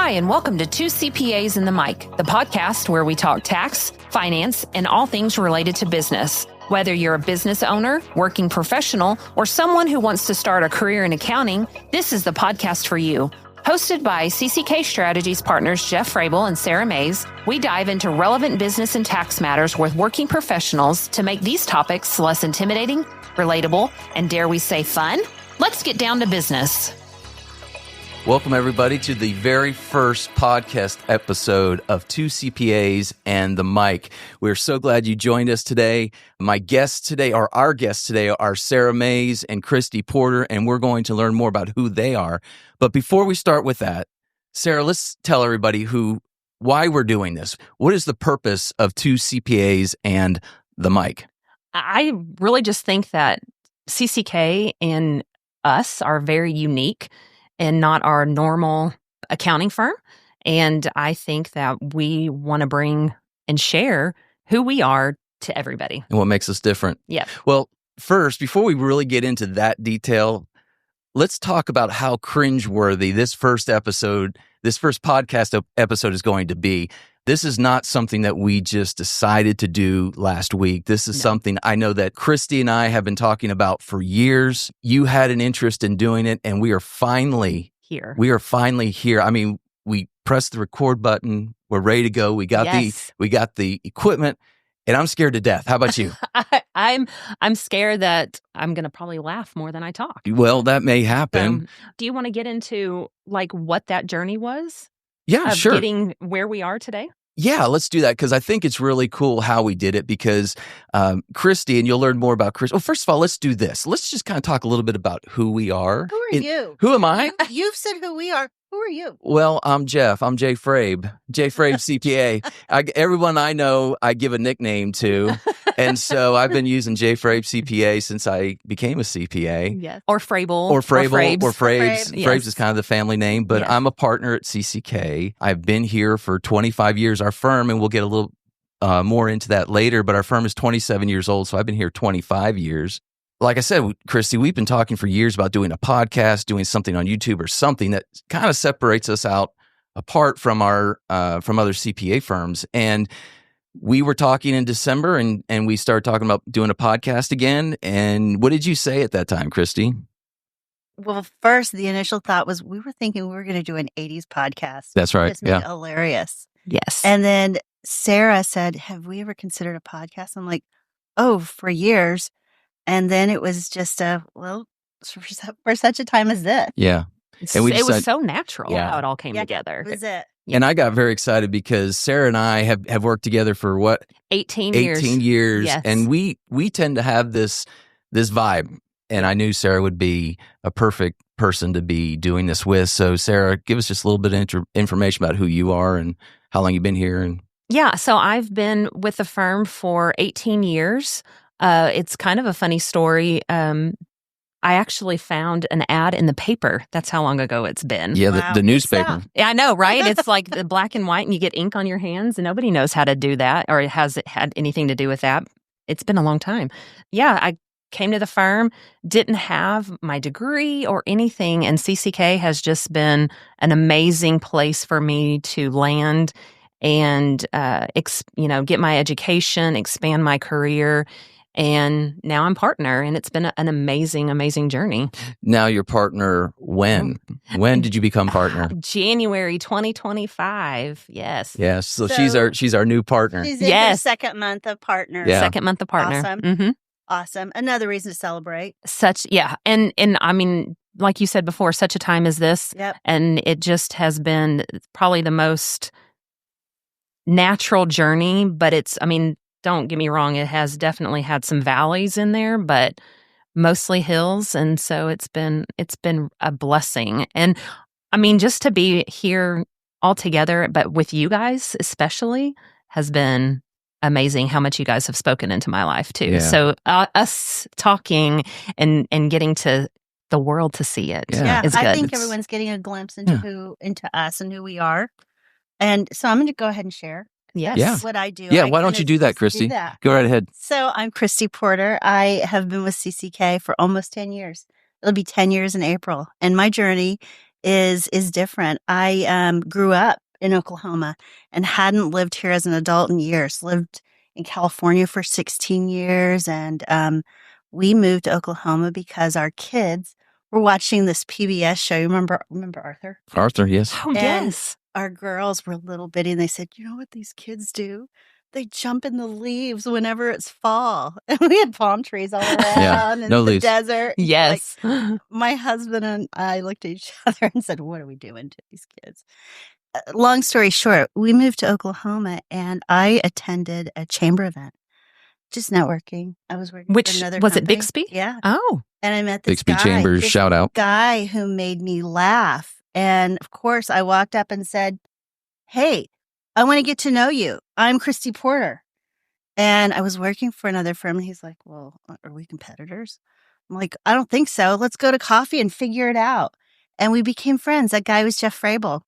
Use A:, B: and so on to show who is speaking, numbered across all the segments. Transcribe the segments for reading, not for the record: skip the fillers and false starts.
A: Hi, and welcome to Two CPAs and the Mic, the podcast where we talk tax, finance, and all things related to business. Whether you're a business owner, working professional, or someone who wants to start a career in accounting, this is the podcast for you. Hosted by CCK Strategies partners Jeff Frable and Sarah Mays, we dive into relevant business and tax matters with working professionals to make these topics less intimidating, relatable, and dare we say fun? Let's get down to business.
B: Welcome, everybody, to the very first podcast episode of Two CPAs and the Mic. We're so glad you joined us today. Our guests today are Sarah Mays and Christy Porter, and we're going to learn more about who they are. But before we start with that, Sarah, let's tell everybody why we're doing this. What is the purpose of Two CPAs and the Mic?
A: I really just think that CCK and us are very unique and not our normal accounting firm. And I think that we want to bring and share who we are to everybody.
B: And what makes us different.
A: Yeah.
B: Well, first, before we really get into that detail, let's talk about how cringeworthy this first podcast episode is going to be. This is not something that we just decided to do last week. This is something I know that Christy and I have been talking about for years. You had an interest in doing it, and we are finally
A: here.
B: I mean, we pressed the record button. We're ready to go. We got the equipment, and I'm scared to death. How about you?
A: I'm scared that I'm going to probably laugh more than I talk.
B: Well, that may happen.
A: Do you want to get into what that journey was?
B: Yeah, sure.
A: Getting where we are today?
B: Yeah, let's do that, because I think it's really cool how we did it, because Christy, and you'll learn more about Christy. Well, first of all, let's do this. Let's just kind of talk a little bit about who we are.
C: Who are you?
B: Who am I?
C: You've said who we are. Who are you?
B: Well, I'm Jeff. I'm Jay Frabe. Jay Frabe, CPA. Everyone I know, I give a nickname to. And so I've been using Jay Frabe, CPA, since I became a CPA.
A: Yes. Or Frable.
B: Or Frabes.
C: Yes.
B: Frabes is kind of the family name, but
A: Yes.
B: I'm a partner at CCK. I've been here for 25 years. Our firm, and we'll get a little more into that later, but our firm is 27 years old, so I've been here 25 years. Like I said, Christy, we've been talking for years about doing a podcast, doing something on YouTube or something that kind of separates us out apart from our from other CPA firms. And we were talking in December, and we started talking about doing a podcast again. And what did you say at that time, Christy?
C: Well, first, the initial thought was we were thinking we were going to do an 80s podcast.
B: That's right.
C: It's made hilarious.
A: Yes.
C: And then Sarah said, have we ever considered a podcast? I'm like, oh, for years. And then it was just for such a time as this.
B: Yeah.
A: And it was so natural how it all came together.
C: That was it.
B: And I got very excited because Sarah and I have worked together for
A: 18 years.
B: 18 years.
A: Yes.
B: And we tend to have this vibe. And I knew Sarah would be a perfect person to be doing this with. So Sarah, give us just a little bit of information about who you are and how long you've been here. And
A: Yeah. So I've been with the firm for 18 years. It's kind of a funny story. I actually found an ad in the paper. That's how long ago it's been.
B: Yeah,
C: Wow.
B: the newspaper.
A: Yeah, I know, right? It's like the black and white, and you get ink on your hands, and nobody knows how to do that, or has it had anything to do with that. It's been a long time. Yeah, I came to the firm, didn't have my degree or anything, and CCK has just been an amazing place for me to land and get my education, expand my career. And now I'm partner, and it's been an amazing, amazing journey.
B: Now you're partner when? When did you become partner?
A: January 2025. Yes.
B: Yes. So
C: So-
B: she's our new partner.
C: She's in her second month of partner.
B: Yeah.
A: Second month of partner.
C: Awesome.
A: Mm-hmm.
C: Awesome. Another reason to celebrate.
A: And I mean, like you said before, such a time as this.
C: Yep.
A: And it just has been probably the most natural journey, but don't get me wrong, it has definitely had some valleys in there, but mostly hills. And so it's been a blessing. And I mean, just to be here all together, but with you guys especially, has been amazing how much you guys have spoken into my life too.
B: Yeah.
A: So us talking and getting to the world to see it is
C: Yeah.
A: good.
C: I think everyone's getting a glimpse into into us and who we are. And so I'm going to go ahead and share.
A: Yes.
B: Yeah.
C: What I do.
B: Yeah,
C: I
B: why don't
C: kinda
B: you do that,
C: just
B: Christy?
C: that.
B: Go right ahead.
C: So I'm Christy Porter. I have been with CCK for almost 10 years. It'll be 10 years in April. And my journey is different. I grew up in Oklahoma and hadn't lived here as an adult in years. Lived in California for 16 years, and we moved to Oklahoma because our kids were watching this PBS show. You remember Arthur?
B: Arthur, yes.
A: Oh, yes.
C: Our girls were little bitty, and they said, "You know what these kids do? They jump in the leaves whenever it's fall." And we had palm trees all around and
B: no
C: the
B: leaves.
C: desert.
A: Yes.
C: My husband and I looked at each other and said, "What are we doing to these kids?" Long story short, we moved to Oklahoma, and I attended a chamber event, just networking. I was working
A: Which
C: for another
A: was it
C: company.
A: Bixby?
C: Yeah.
A: Oh,
C: And I met this
B: Bixby
C: guy,
B: Chambers,
C: this
B: shout out.
C: guy who made me laugh. And of course, I walked up and said, "Hey, I want to get to know you. I'm Christy Porter." And I was working for another firm. And he's like, "Well, are we competitors?" I'm like, "I don't think so. Let's go to coffee and figure it out." And we became friends. That guy was Jeff Frabel.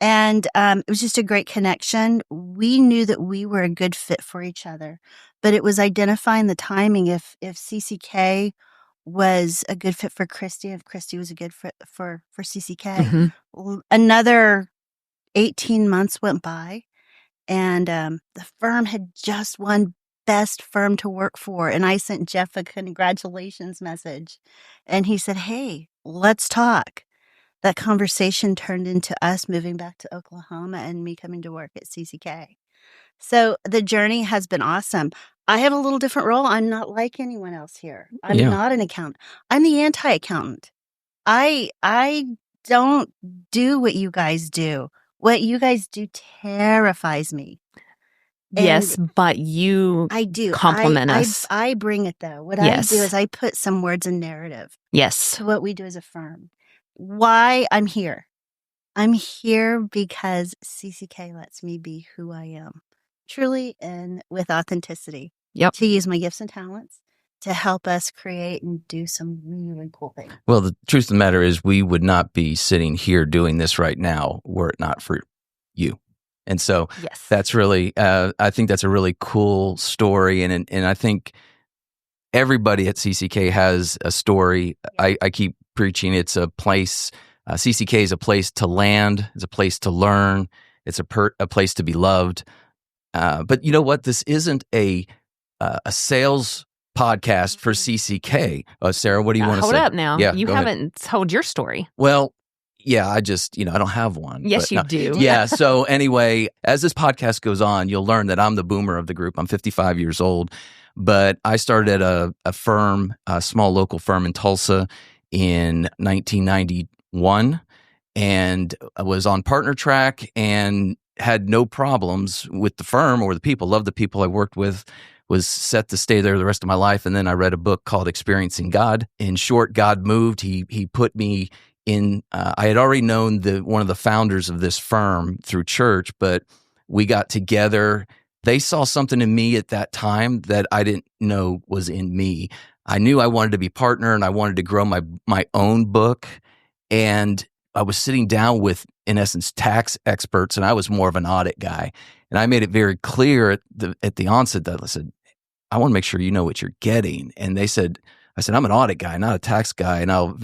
C: And it was just a great connection. We knew that we were a good fit for each other, but it was identifying the timing. If CCK was a good fit for Christy, if Christy was a good fit for CCK. Another 18 months went by, and the firm had just won best firm to work for. And I sent Jeff a congratulations message, and he said, "Hey, let's talk." That conversation turned into us moving back to Oklahoma and me coming to work at CCK. So the journey has been awesome. I have a little different role. I'm not like anyone else here. I'm not an accountant. I'm the anti-accountant. I don't do what you guys do. What you guys do terrifies me.
A: yes, but you
C: I do.
A: compliment us.
C: I bring it, though. What
A: Yes.
C: I do is I put some words in narrative
A: Yes.
C: to what we do as a firm. Why I'm here. I'm here because CCK lets me be who I am, truly and with authenticity.
A: Yep.
C: To use my gifts and talents to help us create and do some really cool things.
B: Well, the truth of the matter is we would not be sitting here doing this right now were it not for you. And so
A: Yes.
B: that's really, I think that's a really cool story. And I think everybody at CCK has a story. I keep preaching it's a place, CCK is a place to land, it's a place to learn, it's a place to be loved. But you know what? This isn't a sales podcast for CCK. Sarah, what do you want to say?
A: Hold up now.
B: Yeah,
A: You
B: go ahead.
A: haven't told your story.
B: Well, yeah, I just, I don't have one.
A: Yes,
B: but
A: you
B: no.
A: do.
B: Yeah. So anyway, as this podcast goes on, you'll learn that I'm the boomer of the group. I'm 55 years old, but I started at a firm, a small local firm in Tulsa in 1991, and I was on partner track and had no problems with the firm or the people. Loved the people I worked with. Was set to stay there the rest of my life. And then I read a book called Experiencing God. In short, God moved. He put me in. I had already known one of the founders of this firm through church, but we got together. They saw something in me at that time that I didn't know was in me. I knew I wanted to be partner and I wanted to grow my own book. And I was sitting down with, in essence, tax experts, and I was more of an audit guy. And I made it very clear at the onset that I said, I want to make sure you know what you're getting. And I said, I'm an audit guy, not a tax guy. And I'll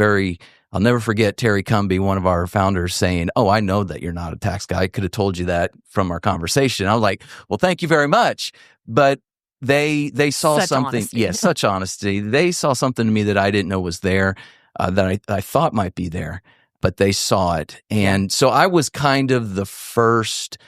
B: never forget Terry Cumby, one of our founders, saying, "Oh, I know that you're not a tax guy. I could have told you that from our conversation." I was like, "Well, thank you very much." But they saw
A: Such
B: something.
A: honesty.
B: Yeah, such honesty. They saw something in me that I didn't know was there, that I thought might be there, but they saw it. And so I was kind of the first,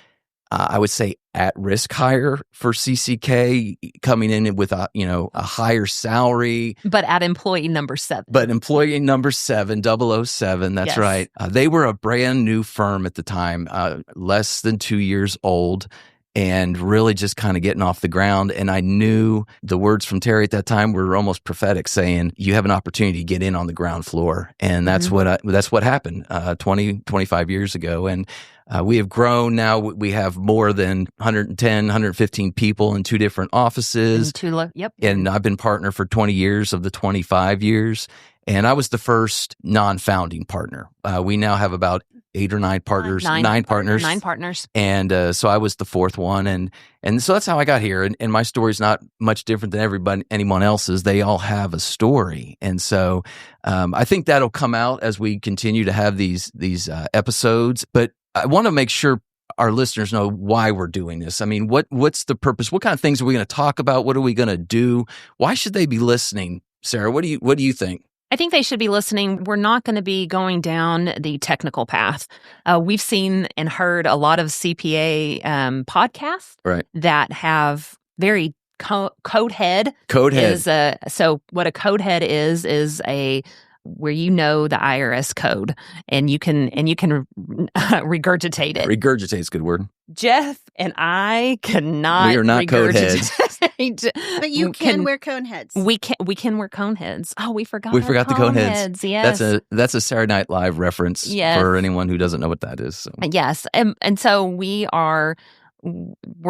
B: I would say, at-risk hire for CCK, coming in with a higher salary.
A: But at employee number 7.
B: But employee number 7, 007, that's
A: Yes.
B: right. They were a brand new firm at the time, less than 2 years old, and really just kind of getting off the ground. And I knew the words from Terry at that time were almost prophetic, saying, you have an opportunity to get in on the ground floor. And that's what happened 25 years ago. And we have grown now. We have more than 110, 115 people in 2 different offices.
A: Yep.
B: And I've been partner for 20 years of the 25 years. And I was the first non-founding partner. We now have about 8 or 9 partners,
A: Nine
B: partners.
A: 9 partners.
B: And so I was the fourth one. And so that's how I got here. And my story's not much different than anyone else's. They all have a story. And so I think that'll come out as we continue to have these episodes. But I want to make sure our listeners know why we're doing this. I mean, what's the purpose? What kind of things are we going to talk about? What are we going to do? Why should they be listening? Sarah, what do you think?
A: I think they should be listening. We're not going to be going down the technical path. We've seen and heard a lot of CPA podcasts that have very code head.
B: Code head.
A: So what a code head is where you know the IRS code and you can regurgitate it.
B: Regurgitate is a good word.
A: Jeff and I cannot.
B: We are not code heads.
C: But you can wear cone heads.
A: We can wear cone heads. Oh, we forgot
B: the cone heads.
A: Yes.
B: That's a Saturday Night Live reference for anyone who doesn't know what that is. So.
A: Yes. And so we're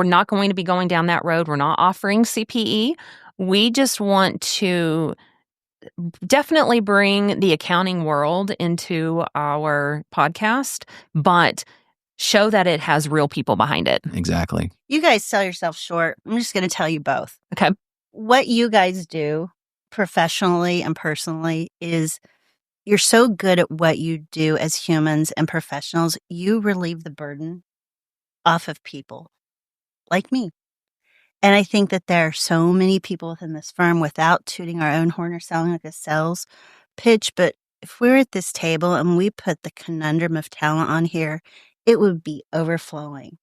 A: not going to be going down that road. We're not offering CPE. We just want to definitely bring the accounting world into our podcast, but show that it has real people behind it.
B: Exactly.
C: You guys sell yourself short. I'm just going to tell you both.
A: Okay.
C: What you guys do professionally and personally is you're so good at what you do as humans and professionals. You relieve the burden off of people like me. And I think that there are so many people within this firm, without tooting our own horn or sounding like a sales pitch, but if we're at this table and we put the conundrum of talent on here, it would be overflowing.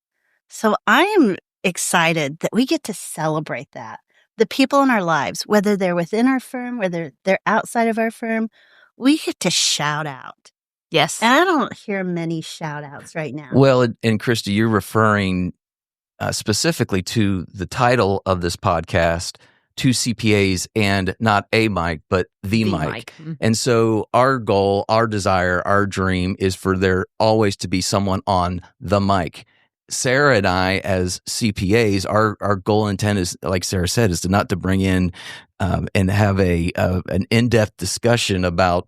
C: So I am excited that we get to celebrate that. The people in our lives, whether they're within our firm, whether they're outside of our firm, we get to shout out.
A: Yes.
C: And I don't hear many shout outs right now.
B: Well, and Christy, you're referring specifically to the title of this podcast, Two CPAs, and not a mic, but the mic.
A: Mm-hmm.
B: And so our goal, our desire, our dream is for there always to be someone on the mic. Sarah and I, as CPAs, our goal and intent is, like Sarah said, is to bring in and have an in-depth discussion about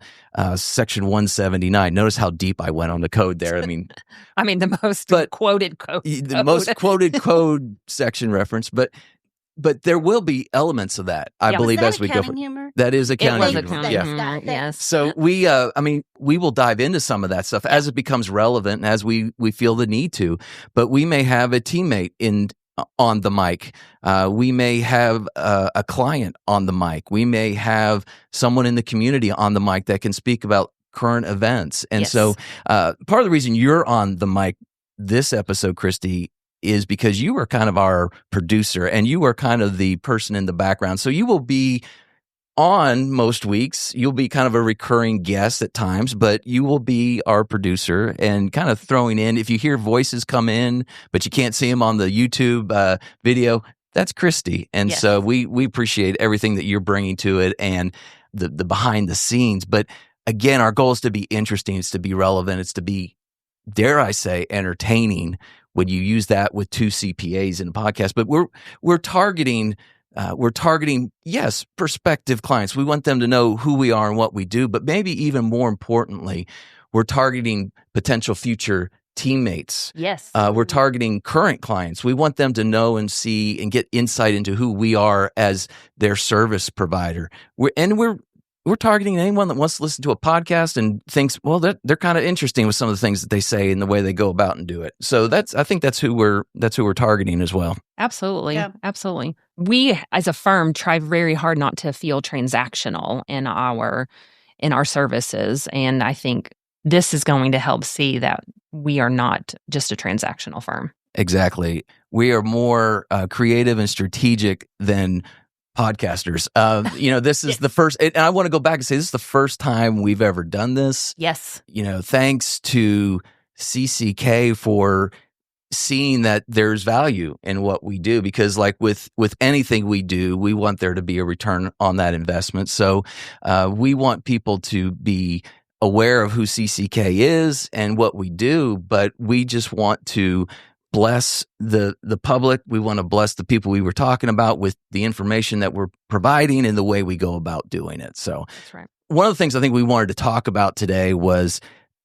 B: Section 179. Notice how deep I went on the code there. I mean,
A: the most quoted code.
B: The most quoted code section reference, but there will be elements of that, I believe, as we go.
C: Humor?
B: That is accounting humor.
A: Accounting humor. Yes.
B: So we will dive into some of that stuff as it becomes relevant and as we feel the need to. But we may have a teammate on the mic. We may have a client on the mic. We may have someone in the community on the mic that can speak about current events. And so part of the reason you're on the mic this episode, Christy, is because you are kind of our producer and you are kind of the person in the background. So you will be on most weeks. You'll be kind of a recurring guest at times, but you will be our producer and kind of throwing in. If you hear voices come in, but you can't see them on the YouTube video, that's Christy. And so we appreciate everything that you're bringing to it and the behind the scenes. But again, our goal is to be interesting. It's to be relevant. It's to be, dare I say, entertaining when you use that with two CPAs in a podcast. But we're targeting, yes, prospective clients. We want them to know who we are and what we do. But maybe even more importantly, we're targeting potential future teammates.
A: Yes.
B: We're targeting current clients. We want them to know and see and get insight into who we are as their service provider. We're targeting anyone that wants to listen to a podcast and thinks, well, they're kind of interesting with some of the things that they say and the way they go about and do it. So I think that's who we're targeting as well.
A: Absolutely. Yeah. Absolutely. We as a firm try very hard not to feel transactional in our services. And I think this is going to help see that we are not just a transactional firm.
B: Exactly. We are more creative and strategic than podcasters. This is the first, and I want to go back and say this is the first time we've ever done this.
A: Yes.
B: Thanks to CCK for seeing that there's value in what we do, because like with anything we do, we want there to be a return on that investment. So we want people to be aware of who CCK is and what we do, but we just want to bless the public. We want to bless the people we were talking about with the information that we're providing and the way we go about doing it. So
A: that's right.
B: One of the things I think we wanted to talk about today was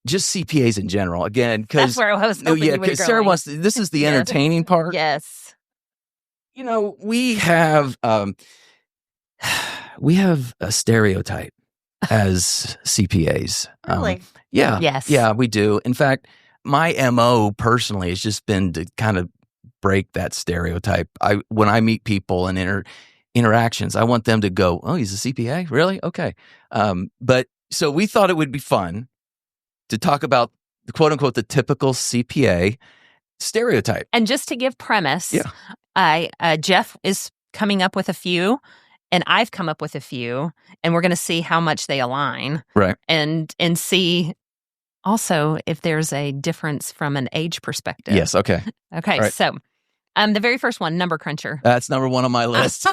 B: just CPAs in general. Again, because
A: That's where I was hoping you would go.
B: Sarah wants. This is the entertaining part.
A: Yes.
B: We have a stereotype as CPAs.
C: Really?
B: Yeah.
A: Yes.
B: Yeah, we do. In fact, my MO personally has just been to kind of break that stereotype. When I meet people and interactions, I want them to go, "Oh, he's a CPA? Really? Okay." But so we thought it would be fun to talk about the quote unquote the typical CPA stereotype.
A: And just to give premise, Jeff is coming up with a few, and I've come up with a few, and we're going to see how much they align,
B: right?
A: And see also if there's a difference from an age perspective.
B: Yes. Okay.
A: Okay. Right. So, the very first one, number cruncher.
B: That's number one on my list.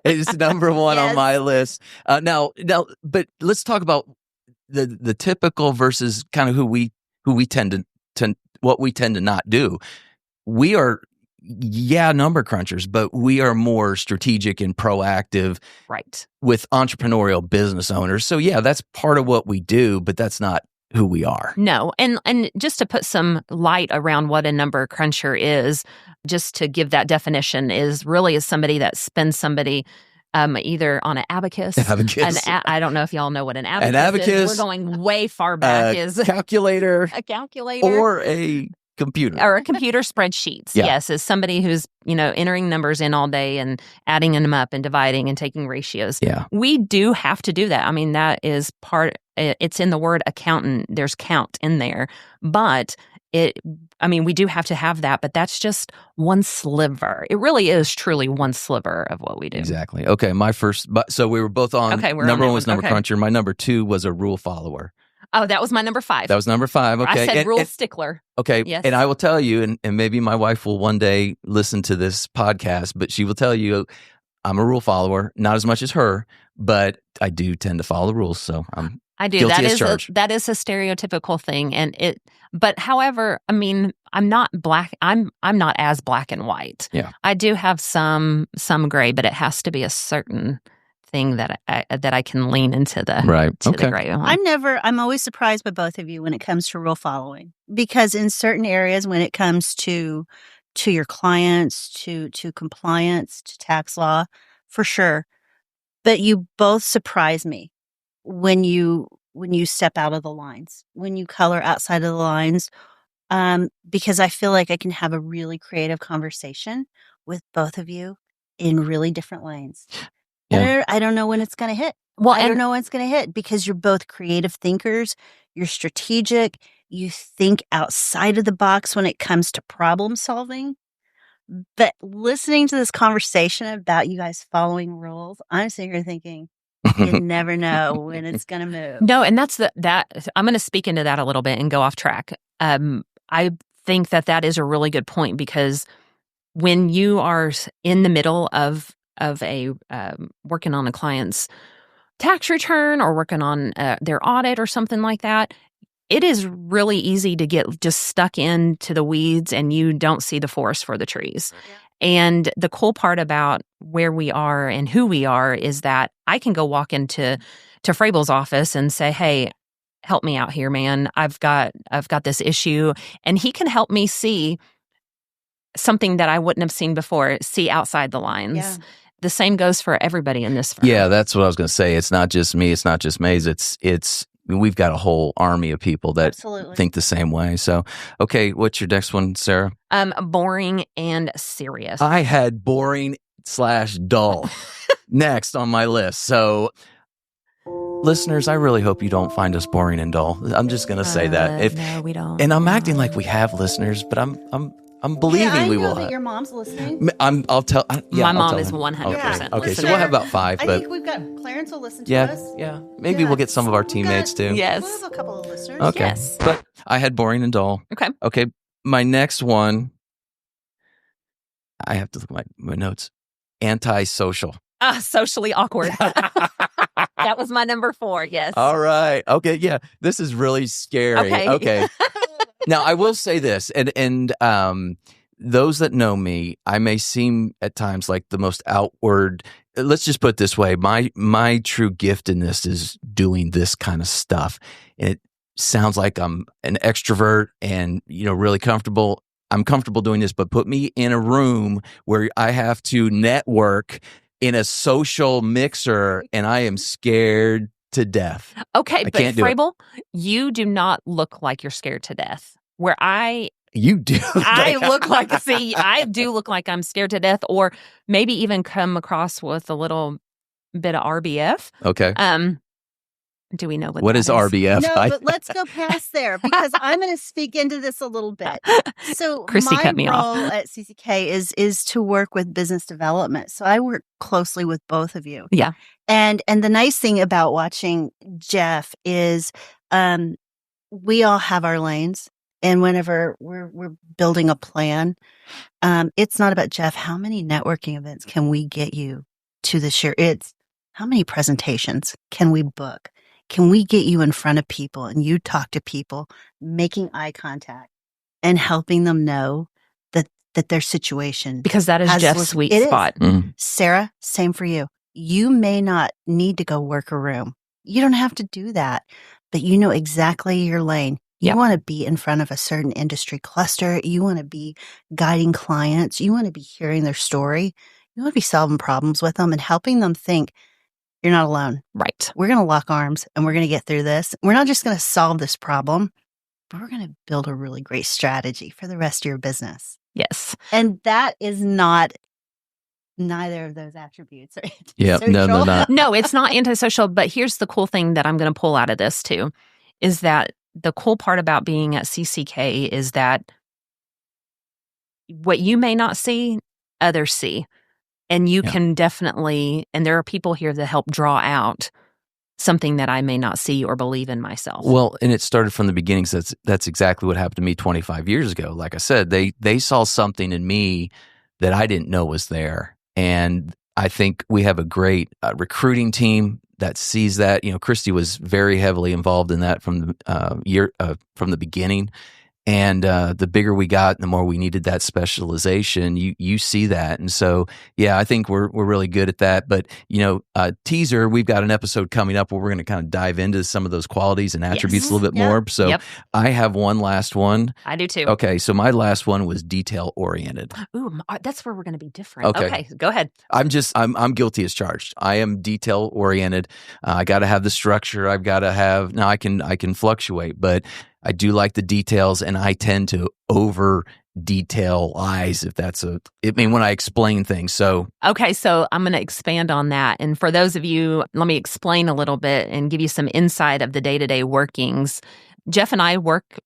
B: It's number one on my list. Now, but let's talk about the typical versus kind of who we tend to what we tend to not do. We are, number crunchers, but we are more strategic and proactive,
A: right? With
B: entrepreneurial business owners. So that's part of what we do, but that's not who we are.
A: No. And just to put some light around what a number cruncher is, just to give that definition, is somebody that spends somebody either on an abacus. I don't know if y'all know what an abacus is. We're going way far back. Is
B: calculator.
A: A calculator.
B: Or a computer.
A: Or a computer spreadsheets. Yeah. Yes, as somebody who's, entering numbers in all day and adding them up and dividing and taking ratios.
B: Yeah.
A: We do have to do that. I mean, that is it's in the word accountant. There's count in there. But we do have to have that, but that's just one sliver. It really is truly one sliver of what we do.
B: Exactly. Okay, so we were both on, number one was number cruncher. My number two was a rule follower.
A: Oh, that was my number 5.
B: That was number 5. Okay.
A: I said rule stickler.
B: Okay.
A: Yes.
B: And I will tell you, and maybe my wife will one day listen to this podcast, but she will tell you I'm a rule follower, not as much as her, but I do tend to follow the rules. So I do. Guilty as charged.
A: That is a stereotypical thing. But however, I'm not black. I'm not as black and white.
B: Yeah.
A: I do have some gray, but it has to be a certain thing that I can lean into the the gray.
C: I'm always surprised by both of you when it comes to rule following, because in certain areas, when it comes to your clients, to compliance, to tax law, for sure, but you both surprise me when you step out of the lines, when you color outside of the lines, because I feel like I can have a really creative conversation with both of you in really different lanes. Yeah. I don't know when it's going to hit. Well, I don't know when it's going to hit, because you're both creative thinkers. You're strategic. You think outside of the box when it comes to problem solving. But listening to this conversation about you guys following rules, I'm sitting here thinking, you never know when it's going to move.
A: No, and that's that. I'm going to speak into that a little bit and go off track. I think that is a really good point, because when you are in the middle of a working on a client's tax return or working on their audit or something like that, it is really easy to get just stuck into the weeds and you don't see the forest for the trees. Yeah. And the cool part about where we are and who we are is that I can go walk into Frabl's office and say, "Hey, help me out here, man. I've got this issue," and he can help me see something that I wouldn't have seen before, see outside the lines. Yeah. The same goes for everybody in this firm.
B: Yeah, that's what I was going to say. It's not just me. It's not just Maze. It's we've got a whole army of people that think the same way. So, okay, what's your next one, Sarah?
A: Boring and serious.
B: I had boring / dull next on my list. So, listeners, I really hope you don't find us boring and dull. I'm just going to say that.
A: No, we don't.
B: And I'm acting like we have listeners, but I'm believing we will.
C: I know that your mom's listening.
B: I'll tell.
A: My mom is 100%.
B: Okay, so we'll have about 5.
C: I think we've got Clarence will listen to us.
B: Yeah. Maybe we'll get some of our teammates too.
A: Yes,
C: we'll have a couple of listeners.
B: Okay,
A: yes.
B: But I had boring and dull.
A: Okay.
B: My next one, I have to look at my notes. Antisocial.
A: Socially awkward. That was my number 4. Yes.
B: All right. Okay. Yeah. This is really scary. Okay. Now, I will say this, and those that know me, I may seem at times like the most outward. Let's just put it this way: my true gift in this is doing this kind of stuff. sounds like I'm an extrovert and, really comfortable. I'm comfortable doing this, but put me in a room where I have to network in a social mixer and I am scared to death.
A: Okay, but Frable,
B: it.
A: You do not look like you're scared to death. Where
B: You do.
A: I do look like I'm scared to death, or maybe even come across with a little bit of RBF.
B: Okay.
A: Do we know
B: what is RBF?
C: No, but let's go past there because I'm going to speak into this a little bit. So
A: Christy cut me
C: my
A: off.
C: role at CCK is to work with business development. So I work closely with both of you.
A: Yeah.
C: And the nice thing about watching Jeff is we all have our lanes. And whenever we're building a plan, it's not about Jeff. How many networking events can we get you to this year? It's how many presentations can we book? Can we get you in front of people and you talk to people, making eye contact and helping them know that their situation,
A: because that is Jeff's sweet spot.
C: Sarah, same for you. You may not need to go work a room. You don't have to do that, but you know exactly your lane. You want to be in front of a certain industry cluster. You want to be guiding clients. You want to be hearing their story. You want to be solving problems with them and helping them think you're not alone.
A: Right.
C: We're going to lock arms and we're going to get through this. We're not just going to solve this problem, but we're going to build a really great strategy for the rest of your business.
A: Yes.
C: And that is not neither of those attributes.
B: Yeah. No, not.
A: No, it's not antisocial. But here's the cool thing that I'm going to pull out of this too, is that the cool part about being at CCK is that what you may not see, others see. And you can definitely, and there are people here that help draw out something that I may not see or believe in myself.
B: Well, and it started from the beginning. So that's exactly what happened to me 25 years ago. Like I said, they saw something in me that I didn't know was there. And I think we have a great recruiting team that sees that. Christy was very heavily involved in that from the beginning. And the bigger we got, the more we needed that specialization. You see that, and so I think we're really good at that. But teaser, we've got an episode coming up where we're going to kind of dive into some of those qualities and attributes a little bit more. So I have one last one.
A: I do too.
B: Okay, so my last one was detail oriented.
A: Ooh, that's where we're going to be different. Okay, go ahead.
B: I'm guilty as charged. I am detail oriented. I got to have the structure. I've got to have. Now I can fluctuate, but I do like the details, and I tend to over detailize when I explain things. So
A: okay, so I'm going to expand on that. And for those of you, let me explain a little bit and give you some insight of the day-to-day workings. Jeff and I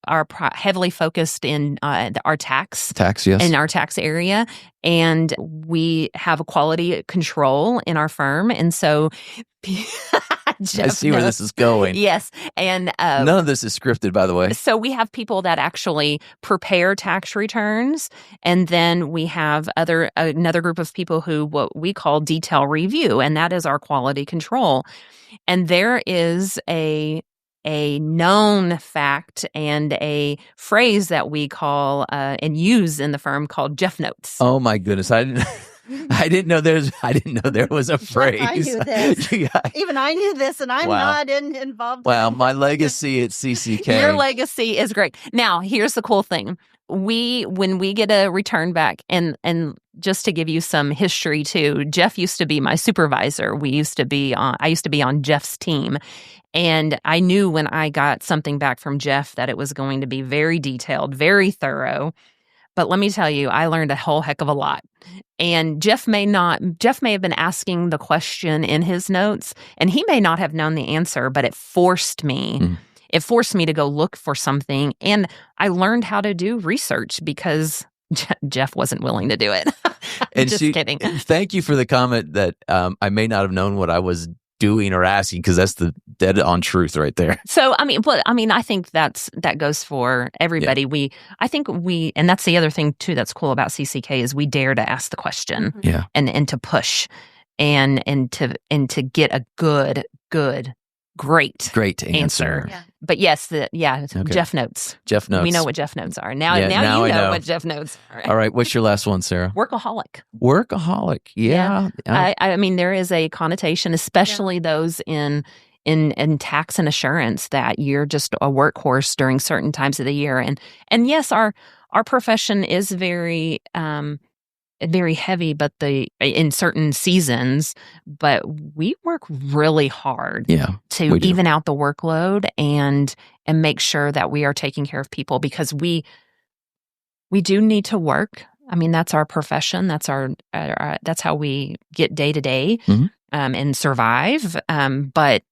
A: are heavily focused in our tax,
B: yes,
A: in our tax area, and we have a quality control in our firm, and so.
B: I see where this is going.
A: Yes. And
B: none of this is scripted, by the way.
A: So we have people that actually prepare tax returns. And then we have another group of people who what we call detail review. And that is our quality control. And there is a known fact and a phrase that we call and use in the firm called Jeff Notes.
B: Oh my goodness. I didn't know there was a phrase.
C: I knew this. Even I knew this, and I'm not involved.
B: Wow, my legacy at CCK.
A: Your legacy is great. Now, here's the cool thing. When we get a return back, and just to give you some history too, Jeff used to be my supervisor. I used to be on Jeff's team. And I knew when I got something back from Jeff that it was going to be very detailed, very thorough. But let me tell you, I learned a whole heck of a lot. And Jeff may have been asking the question in his notes, and he may not have known the answer, but it forced me. It forced me to go look for something. And I learned how to do research because Jeff wasn't willing to do it.
B: And
A: just kidding.
B: Thank you for the comment that I may not have known what I was doing or asking, because that's the dead on truth right there.
A: So I think that goes for everybody. Yeah. And that's the other thing too that's cool about CCK is we dare to ask the question, and to push and to get a great answer. Yeah. But yes, okay. Jeff Notes.
B: Jeff Notes.
A: We know what Jeff Notes are. Now you know what Jeff Notes are.
B: All right, what's your last one, Sarah?
A: Workaholic.
B: Yeah.
A: I mean, there is a connotation, especially those in in tax and assurance, that you're just a workhorse during certain times of the year. And yes, our profession is very very heavy, but in certain seasons, but we work really hard to even out the workload and make sure that we are taking care of people, because we do need to work. I mean, that's our profession. That's that's how we get day to day and survive. But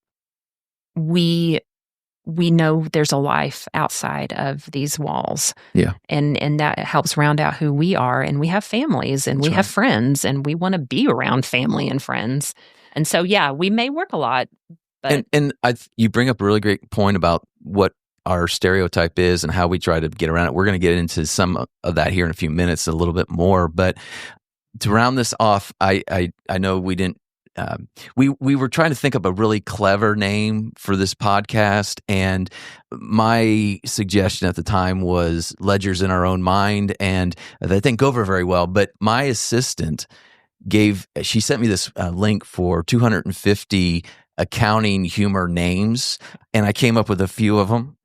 A: we know there's a life outside of these walls. Yeah. And that helps round out who we are. And we have families and we have friends, and we want to be around family and friends. And so, yeah, we may work a lot. But
B: you bring up a really great point about what our stereotype is and how we try to get around it. We're going to get into some of that here in a few minutes, a little bit more. But to round this off, I know we didn't. We were trying to think of a really clever name for this podcast, and my suggestion at the time was Ledgers in Our Own Mind, and that didn't go over very well. But my assistant she sent me this link for 250 accounting humor names, and I came up with a few of them.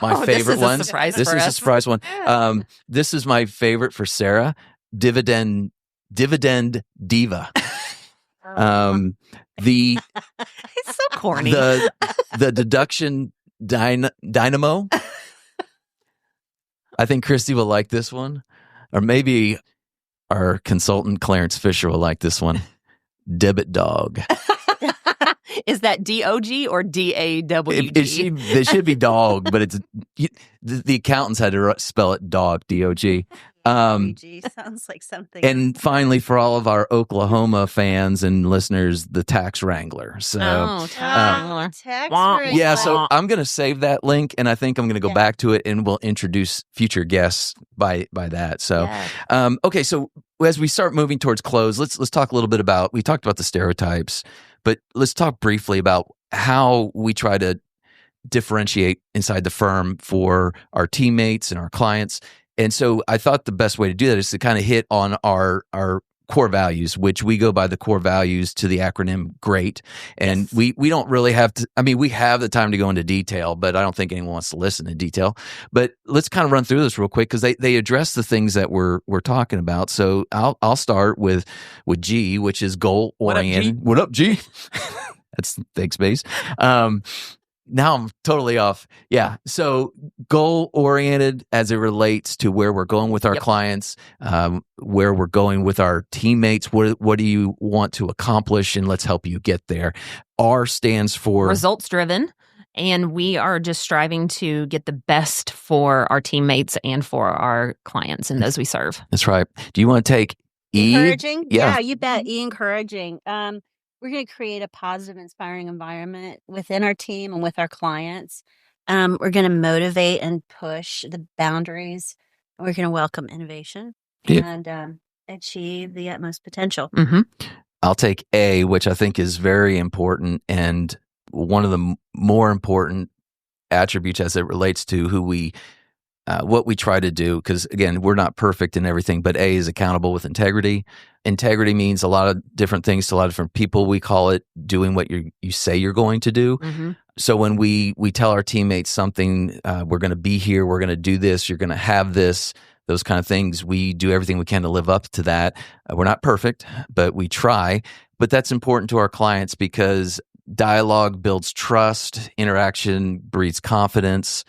B: My favorite ones. This is a surprise one. This is my favorite for Sarah. Dividend Diva.
A: It's so corny.
B: The deduction dynamo. I think Christy will like this one, or maybe our consultant Clarence Fisher will like this one. Debit dog.
A: Is that DOG or DAWG?
B: It should be dog, but it's the accountants had to spell it dog, DOG.
C: Sounds like something.
B: And finally, for all of our Oklahoma fans and listeners, the Tax Wrangler. So,
C: Tax Wrangler.
B: Yeah, so I'm going to save that link, and I think I'm going to go back to it, and we'll introduce future guests by that. So, okay, so as we start moving towards close, let's talk a little bit about. We talked about the stereotypes, but let's talk briefly about how we try to differentiate inside the firm for our teammates and our clients. And so I thought the best way to do that is to kind of hit on our core values, which we go by the core values to the acronym GREAT. And we don't really have to, I mean, we have the time to go into detail, but I don't think anyone wants to listen in detail. But let's kind of run through this real quick, because they address the things that we're talking about. So I'll start with G, which is goal oriented. What up, G? That's thanks, base. Now I'm totally off. Yeah. So goal oriented as it relates to where we're going with our clients, where we're going with our teammates. What do you want to accomplish? And let's help you get there. R stands for
A: results driven. And we are just striving to get the best for our teammates and for our clients and those we serve.
B: That's right. Do you want to take E?
C: Encouraging? Yeah, you bet. E, encouraging. We're going to create a positive, inspiring environment within our team and with our clients. We're going to motivate and push the boundaries. We're going to welcome innovation and achieve the utmost potential.
A: Mm-hmm.
B: I'll take A, which I think is very important, and one of the more important attributes as it relates to who we what we try to do, because again, we're not perfect in everything, but A is accountable with integrity. Integrity means a lot of different things to a lot of different people. We call it doing what you say you're going to do.
A: Mm-hmm.
B: So when we tell our teammates something, we're going to be here, we're going to do this, you're going to have this, those kind of things, we do everything we can to live up to that. We're not perfect, but we try. But that's important to our clients because dialogue builds trust, interaction breeds confidence.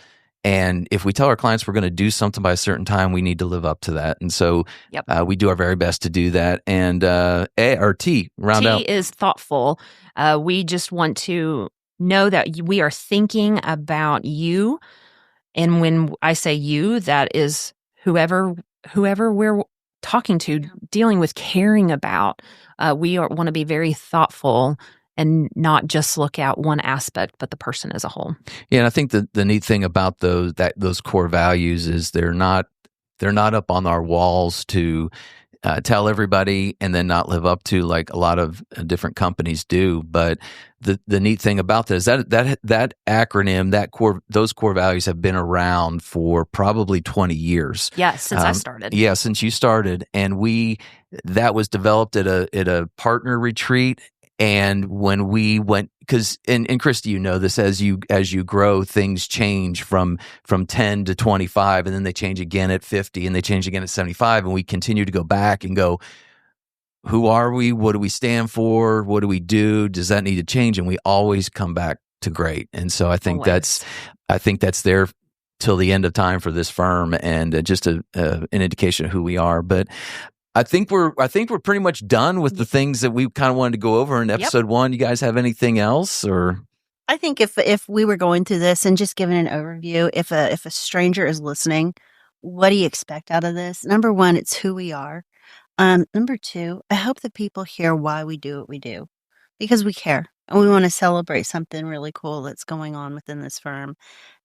B: And if we tell our clients we're going to do something by a certain time, we need to live up to that. And so we do our very best to do that. And A or T, round out.
A: T is thoughtful. We just want to know that we are thinking about you. And when I say you, that is whoever we're talking to, dealing with, caring about. We want to be very thoughtful and not just look at one aspect, but the person as a whole.
B: Yeah, and I think the neat thing about those core values is they're not up on our walls to tell everybody and then not live up to, like a lot of different companies do. But the neat thing about that is that acronym, those core values have been around for probably 20 years.
A: Yeah, since I started.
B: Yeah, since you started, and that was developed at a partner retreat. And when we went, because and Christy, you know this, as you grow, things change from 10 to 25, and then they change again at 50, and they change again at 75, and we continue to go back and go, who are we? What do we stand for? What do we do? Does that need to change? And we always come back to great. And so I think that's there till the end of time for this firm, and just an indication of who we are. But I think we're pretty much done with the things that we kind of wanted to go over in episode 1. You guys have anything else? Or
C: I think if we were going through this and just giving an overview, if a stranger is listening, what do you expect out of this? Number 1, it's who we are. Number 2, I hope that people hear why we do what we do, because we care and we want to celebrate something really cool that's going on within this firm.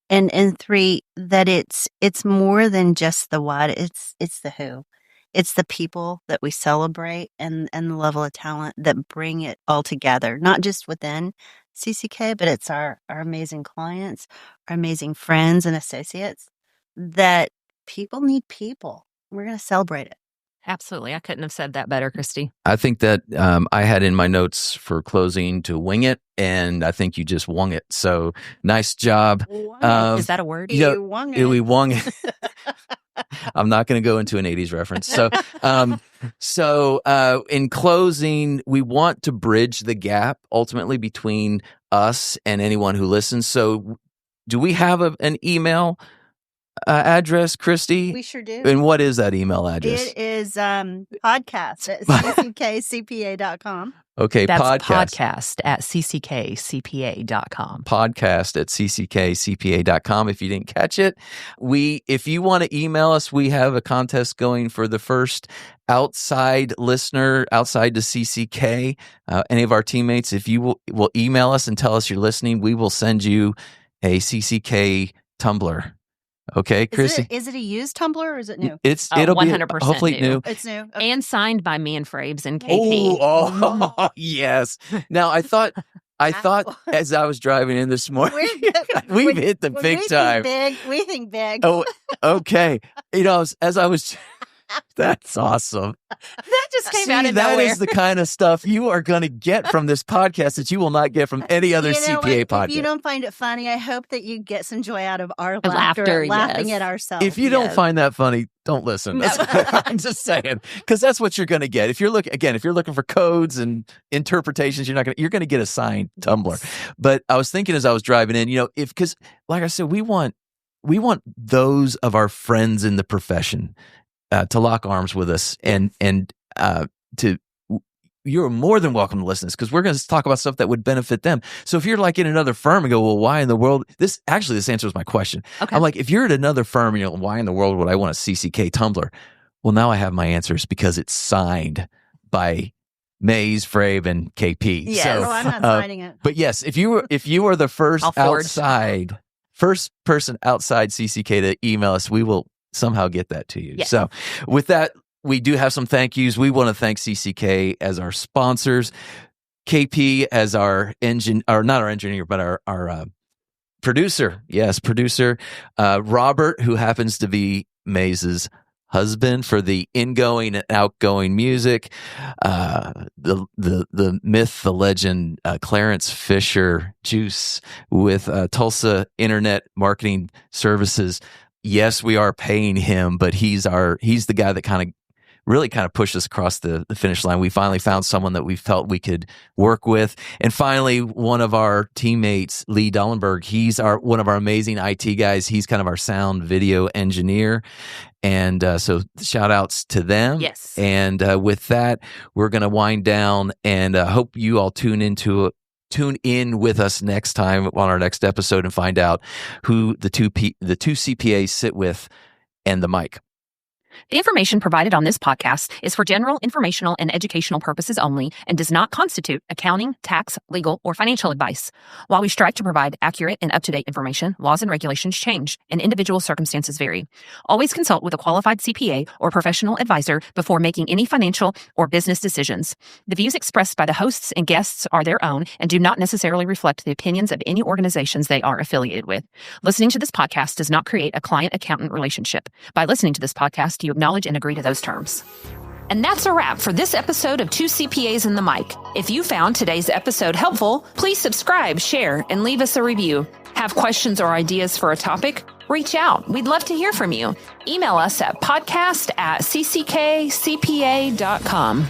C: And 3, that it's more than just the what, it's the who. It's the people that we celebrate and the level of talent that bring it all together, not just within CCK, but it's our amazing clients, our amazing friends and associates, that people need people. We're going to celebrate it.
A: Absolutely. I couldn't have said that better, Christy.
B: I think that I had in my notes for closing to wing it, and I think you just wung it. So nice job.
A: Is that a word?
C: You wung it.
B: We wung it. I'm not going to go into an 80s reference. So, in closing, we want to bridge the gap ultimately between us and anyone who listens. So, do we have an email address, Christy?
C: We sure do.
B: And what is that email address?
C: It is podcast at cckcpa.com.
B: Okay,
A: That's
B: podcast
A: at cckcpa.com.
B: Podcast at cckcpa.com. If you didn't catch it, if you want to email us, we have a contest going for the first outside listener outside to CCK. Any of our teammates, if you will email us and tell us you're listening, we will send you a CCK tumbler. Okay, Chrissy.
C: Is it a used tumbler or is it new?
B: It'll
A: 100%
B: be hopefully new.
C: It's new. Okay.
A: And signed by me and Frabes and KP.
B: Oh, yes. Now I thought as I was driving in this morning, we've hit the big time.
C: We think big.
B: Oh, okay. As I was. That's awesome.
A: That just came out of nowhere.
B: That is the kind of stuff you are going to get from this podcast that you will not get from any other CPA podcast.
C: If you don't find it funny, I hope that you get some joy out of our
A: laughter,
C: laughing at ourselves.
B: If you don't find that funny, don't listen. I'm just saying, because that's what you're going to get. If you're looking for codes and interpretations, you're going to get a signed tumbler. But I was thinking as I was driving in, because like I said, we want those of our friends in the profession to lock arms with us, and you're more than welcome to listen to this, because we're going to talk about stuff that would benefit them. So if you're like in another firm and go, well, why in the world? This answers my question. Okay. I'm like, if you're at another firm and you're like, why in the world would I want a CCK tumbler? Well, now I have my answers, because it's signed by Maze, Frabe, and KP.
C: Yes.
B: So,
C: I'm not signing it.
B: But yes, if you are the first person outside CCK to email us, we will somehow get that to you. Yes. So with that, we do have some thank yous. We want to thank CCK as our sponsors, KP as our not our engineer, but our producer. Yes, producer. Robert, who happens to be Maze's husband, for the ingoing and outgoing music. The myth, the legend, Clarence Fisher Juice with Tulsa Internet Marketing Services. Yes, we are paying him, but he's the guy that really pushed us across the finish line. We finally found someone that we felt we could work with. And finally, one of our teammates, Lee Dullenberg, he's one of our amazing IT guys. He's kind of our sound video engineer. And so shout outs to them.
A: Yes.
B: And with that, we're going to wind down, and hope you all tune in with us next time on our next episode and find out who the two CPAs sit with and the mic.
A: The information provided on this podcast is for general informational and educational purposes only and does not constitute accounting, tax, legal, or financial advice. While we strive to provide accurate and up-to-date information, laws and regulations change and individual circumstances vary. Always consult with a qualified CPA or professional advisor before making any financial or business decisions. The views expressed by the hosts and guests are their own and do not necessarily reflect the opinions of any organizations they are affiliated with. Listening to this podcast does not create a client-accountant relationship. By listening to this podcast, you acknowledge and agree to those terms. And that's a wrap for this episode of Two CPAs in the Mic. If you found today's episode helpful, please subscribe, share, and leave us a review. Have questions or ideas for a topic? Reach out. We'd love to hear from you. Email us at podcast@cckcpa.com.